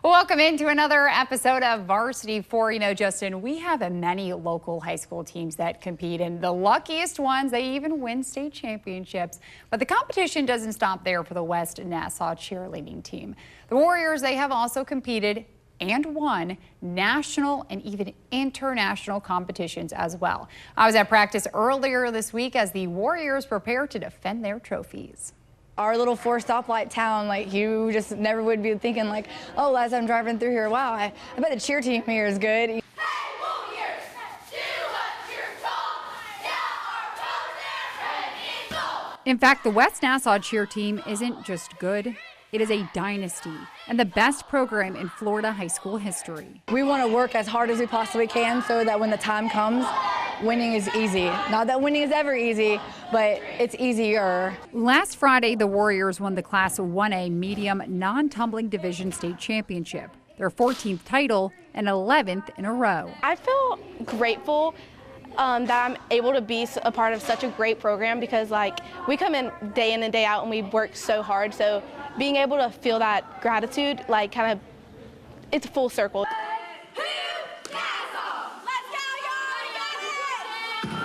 Welcome into another episode of Varsity 4. You know, Justin, we have many local high school teams that compete, and the luckiest ones, they even win state championships. But the competition doesn't stop there for the West Nassau cheerleading team. The Warriors, they have also competed and won national and even international competitions as well. I was at practice earlier this week as the Warriors prepare to defend their trophies. Our little 4-stoplight town, like you just never would be thinking like, oh, last time driving through here, wow, I bet the cheer team here is good. In fact, the West Nassau cheer team isn't just good, it is a dynasty and the best program in Florida high school history. We want to work as hard as we possibly can so that when the time comes, winning is easy. Not that winning is ever easy, but it's easier. Last Friday, the Warriors won the Class 1A medium non-tumbling division state championship, their 14th title and 11th in a row. I feel grateful that I'm able to be a part of such a great program because we come in and day out and we work so hard. So being able to feel that gratitude, it's full circle.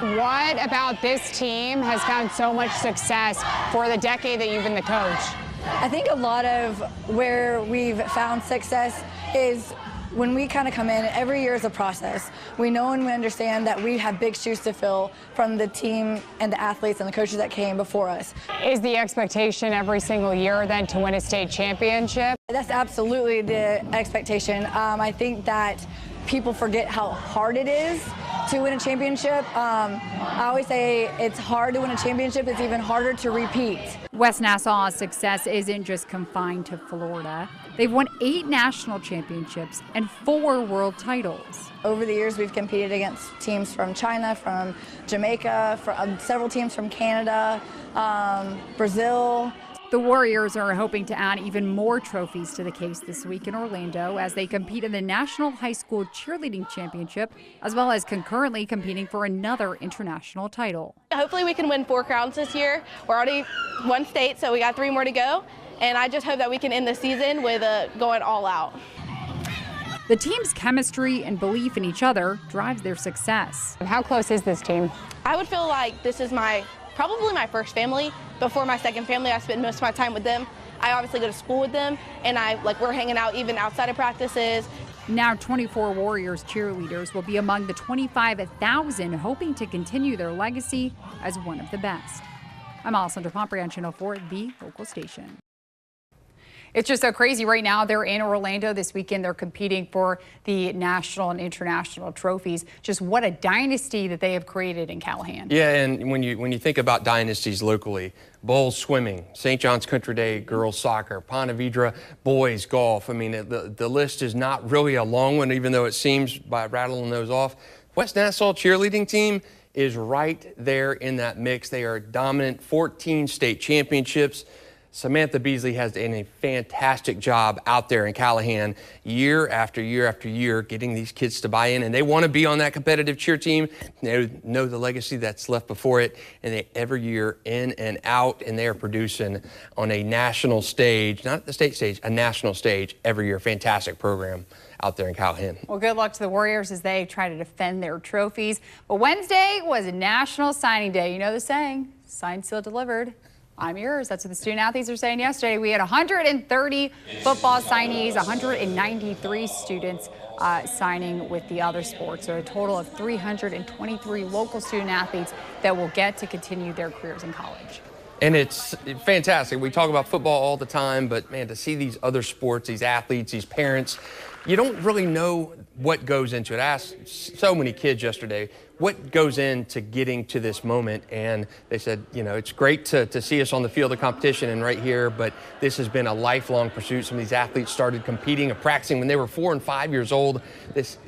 What about this team has found so much success for the decade that you've been the coach? I think a lot of where we've found success is when we kind of come in, every year is a process. We know and we understand that we have big shoes to fill from the team and the athletes and the coaches that came before us. Is the expectation every single year then to win a state championship? That's absolutely the expectation. I think that people forget how hard it is to win a championship. I always say it's hard to win a championship, it's even harder to repeat. West Nassau's success isn't just confined to Florida. They've won 8 national championships and 4 world titles. Over the years, we've competed against teams from China, from Jamaica, from several teams from Canada, Brazil. The Warriors are hoping to add even more trophies to the case this week in Orlando as they compete in the National High School Cheerleading Championship, as well as concurrently competing for another international title. Hopefully we can win 4 crowns this year. We're already one state, so we got 3 more to go. And I just hope that we can end the season with going all out. The team's chemistry and belief in each other drives their success. How close is this team? I would feel like this is probably my first family. Before my second family, I spend most of my time with them. I obviously go to school with them, and we're hanging out even outside of practices. Now 24 Warriors cheerleaders will be among the 25,000 hoping to continue their legacy as one of the best. I'm Alessandra Pompey on Channel 4, the local station. It's just so crazy right now. They're in Orlando this weekend. They're competing for the national and international trophies. Just what a dynasty that they have created in Callahan. Yeah, and when you think about dynasties locally, Bowls swimming, St. John's Country Day girls soccer, Ponte Vedra boys golf. I mean, the list is not really a long one, even though it seems by rattling those off. West Nassau cheerleading team is right there in that mix. They are dominant, 14 state championships. Samantha Beasley has done a fantastic job out there in Callahan year after year after year getting these kids to buy in, and they want to be on that competitive cheer team. They know the legacy that's left before it, and they every year in and out, and they are producing on a national stage, not the state stage, a national stage every year. Fantastic program out there in Callahan. Well, good luck to the Warriors as they try to defend their trophies. But Wednesday was National Signing Day. You know the saying, signed, sealed, delivered. I'm yours. That's what the student athletes are saying yesterday. We had 130 football signees, 193 students signing with the other sports. So a total of 323 local student athletes that will get to continue their careers in college. And it's fantastic. We talk about football all the time, but man, to see these other sports, these athletes, these parents, you don't really know what goes into it. I asked so many kids yesterday, what goes into getting to this moment? And they said, you know, it's great to see us on the field of competition and right here, but this has been a lifelong pursuit. Some of these athletes started competing and practicing when they were 4 and 5 years old.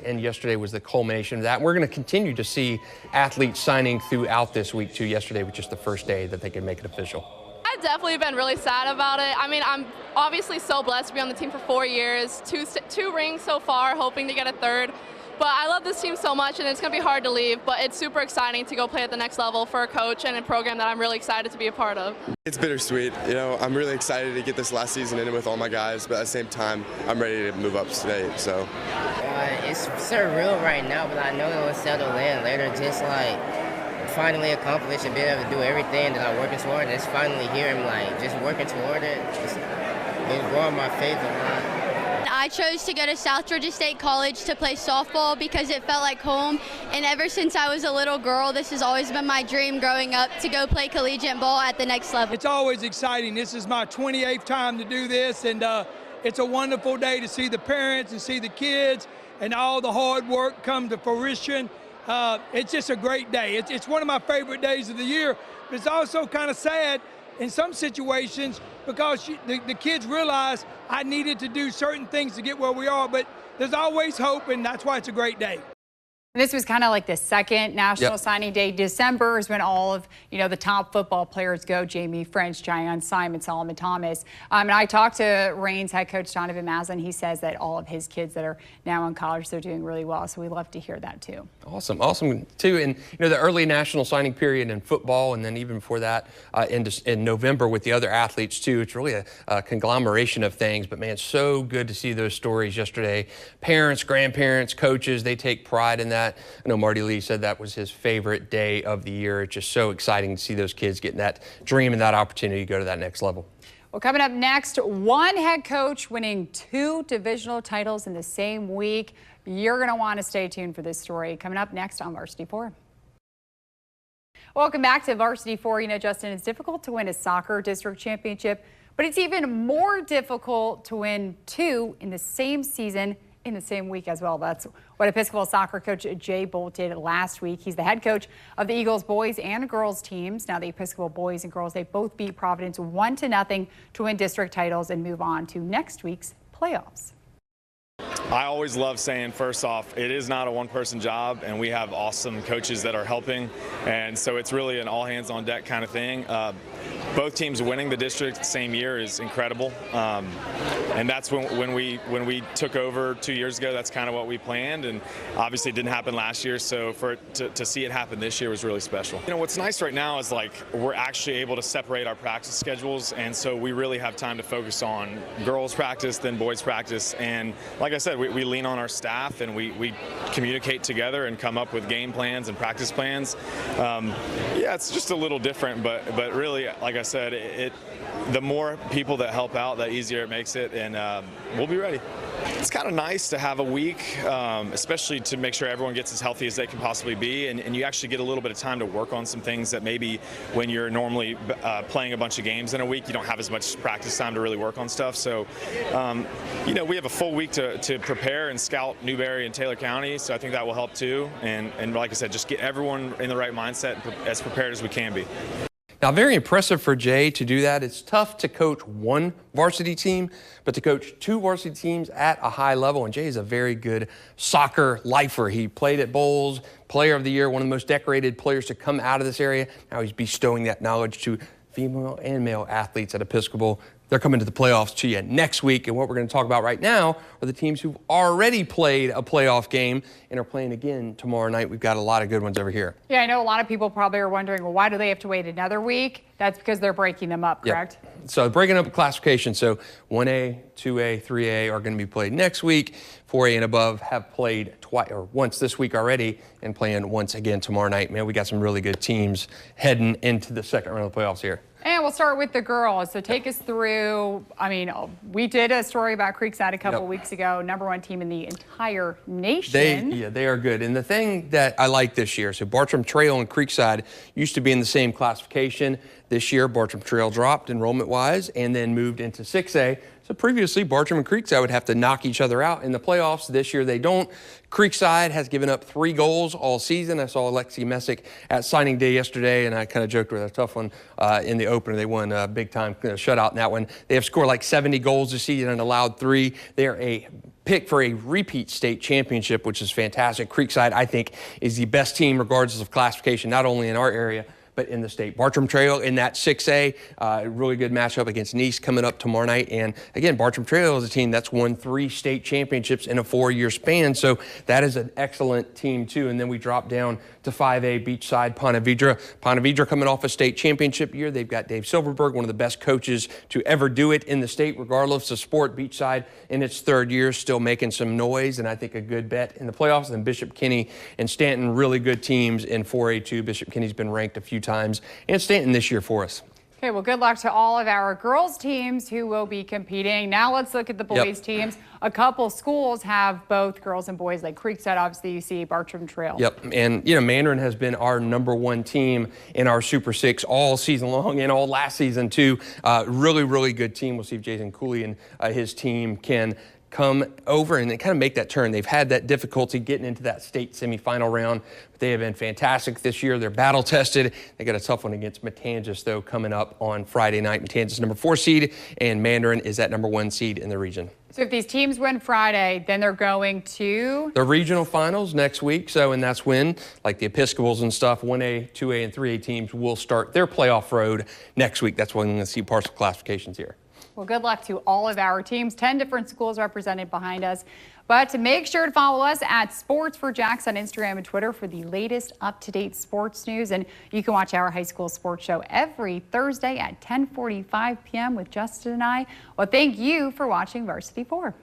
And yesterday was the culmination of that. We're going to continue to see athletes signing throughout this week too. Yesterday was just the first day that they could make it official. I've definitely been really sad about it. I mean, I'm obviously so blessed to be on the team for 4 years, two rings so far, hoping to get a third. But I love this team so much, and it's going to be hard to leave, but it's super exciting to go play at the next level for a coach and a program that I'm really excited to be a part of. It's bittersweet. You know, I'm really excited to get this last season in with all my guys, but at the same time, I'm ready to move up today, so. It's surreal right now, but I know it will settle in later. Just like finally accomplish and being able to do everything that I'm working toward. It's finally here. I'm like just working toward it. It's growing my faith a lot. I chose to go to South Georgia State College to play softball because it felt like home, and ever since I was a little girl, this has always been my dream growing up, to go play collegiate ball at the next level. It's always exciting. This is my 28th time to do this, and it's a wonderful day to see the parents and see the kids and all the hard work come to fruition. It's just a great day. It's one of my favorite days of the year, but it's also kind of sad in some situations because the kids realize I needed to do certain things to get where we are, but there's always hope, and that's why it's a great day. This was kind of like the second National Signing Day. December is when all of, the top football players go. Jamie French, Jayan Simon, Solomon Thomas. And I talked to Reigns head coach Donovan Maslin. He says that all of his kids that are now in college, they're doing really well. So we love to hear that too. Awesome too. And the early national signing period in football, and then even before that in November with the other athletes too. It's really a conglomeration of things. But man, so good to see those stories yesterday. Parents, grandparents, coaches, they take pride in that. I know Marty Lee said that was his favorite day of the year. It's just so exciting to see those kids getting that dream and that opportunity to go to that next level. Well, coming up next, one head coach winning 2 divisional titles in the same week. You're going to want to stay tuned for this story. Coming up next on Varsity 4. Welcome back to Varsity 4. Justin, it's difficult to win a soccer district championship, but it's even more difficult to win 2 in the same season in the same week as well. That's what Episcopal soccer coach Jay Bolt did last week. He's the head coach of the Eagles boys and girls teams. Now the Episcopal boys and girls, they both beat Providence 1-0 to win district titles and move on to next week's playoffs. I always love saying, first off, it is not a one-person job, and we have awesome coaches that are helping, and so it's really an all-hands-on-deck kind of thing. Both teams winning the district the same year is incredible, and that's when we took over 2 years ago. That's kind of what we planned, and obviously it didn't happen last year. So for it to see it happen this year was really special. What's nice right now is like we're actually able to separate our practice schedules, and so we really have time to focus on girls practice, then boys practice, and like I said, we lean on our staff and we communicate together and come up with game plans and practice plans. Yeah, it's just a little different, but really, like I said, the more people that help out, the easier it makes it, and we'll be ready. It's kind of nice to have a week, especially to make sure everyone gets as healthy as they can possibly be, and you actually get a little bit of time to work on some things that maybe when you're normally playing a bunch of games in a week, you don't have as much practice time to really work on stuff. So, we have a full week to prepare and scout Newberry and Taylor County, so I think that will help too. And like I said, just get everyone in the right mindset and as prepared as we can be. Now, very impressive for Jay to do that. It's tough to coach one varsity team, but to coach 2 varsity teams at a high level. And Jay is a very good soccer lifer. He played at Bowles, Player of the Year, one of the most decorated players to come out of this area. Now he's bestowing that knowledge to female and male athletes at Episcopal. They're coming to the playoffs to you next week. And what we're going to talk about right now are the teams who've already played a playoff game and are playing again tomorrow night. We've got a lot of good ones over here. Yeah, I know a lot of people probably are wondering, well, why do they have to wait another week? That's because they're breaking them up, correct? Yep. So breaking up classification. So 1A, 2A, 3A are going to be played next week. 4A and above have played twice or once this week already and playing once again tomorrow night. Man, we got some really good teams heading into the second round of the playoffs here. And we'll start with the girls. So take us through, we did a story about Creekside a couple weeks ago, #1 team in the entire nation. They are good. And the thing that I like this year, so Bartram Trail and Creekside used to be in the same classification. This year, Bartram Trail dropped enrollment-wise and then moved into 6A. So previously, Bartram and Creekside would have to knock each other out in the playoffs. This year, they don't. Creekside has given up 3 goals all season. I saw Alexi Messick at signing day yesterday, and I kind of joked with a tough one in the opener. They won a big-time shutout in that one. They have scored like 70 goals this season and allowed 3. They are a pick for a repeat state championship, which is fantastic. Creekside, I think, is the best team regardless of classification, not only in our area, but in the state. Bartram Trail in that 6A, really good matchup against Nice coming up tomorrow night. And again, Bartram Trail is a team that's won 3 state championships in a 4-year span, so that is an excellent team too. And then we drop down to 5A Beachside Ponte Vedra. Ponte Vedra coming off a state championship year. They've got Dave Silverberg, one of the best coaches to ever do it in the state, regardless of sport. Beachside in its 3rd year, still making some noise, and I think a good bet in the playoffs. And Bishop Kenny and Stanton, really good teams in 4A2. Bishop Kenny's been ranked a few times, and Stanton this year for us. Okay, well, good luck to all of our girls teams who will be competing. Now let's look at the boys teams. A couple schools have both girls and boys, like Creekside, obviously you see Bartram Trail. Yep, and you know, Mandarin has been our #1 team in our Super 6 all season long and all last season too. Really, really good team. We'll see if Jason Cooley and his team can come over and kind of make that turn. They've had that difficulty getting into that state semifinal round, but they have been fantastic this year. They're battle tested. They got a tough one against Matanzas though coming up on Friday night. Matanzas #4 seed and Mandarin is that #1 seed in the region. So if these teams win Friday, then they're going to the regional finals next week. So, and that's when, like the Episcopals and stuff, 1A, 2A, and 3A teams will start their playoff road next week. That's when we're going to see partial classifications here. Well, good luck to all of our teams. 10 different schools represented behind us. But to make sure to follow us at Sports4Jax on Instagram and Twitter for the latest up-to-date sports news. And you can watch our high school sports show every Thursday at 10:45 p.m. with Justin and I. Well, thank you for watching Varsity 4.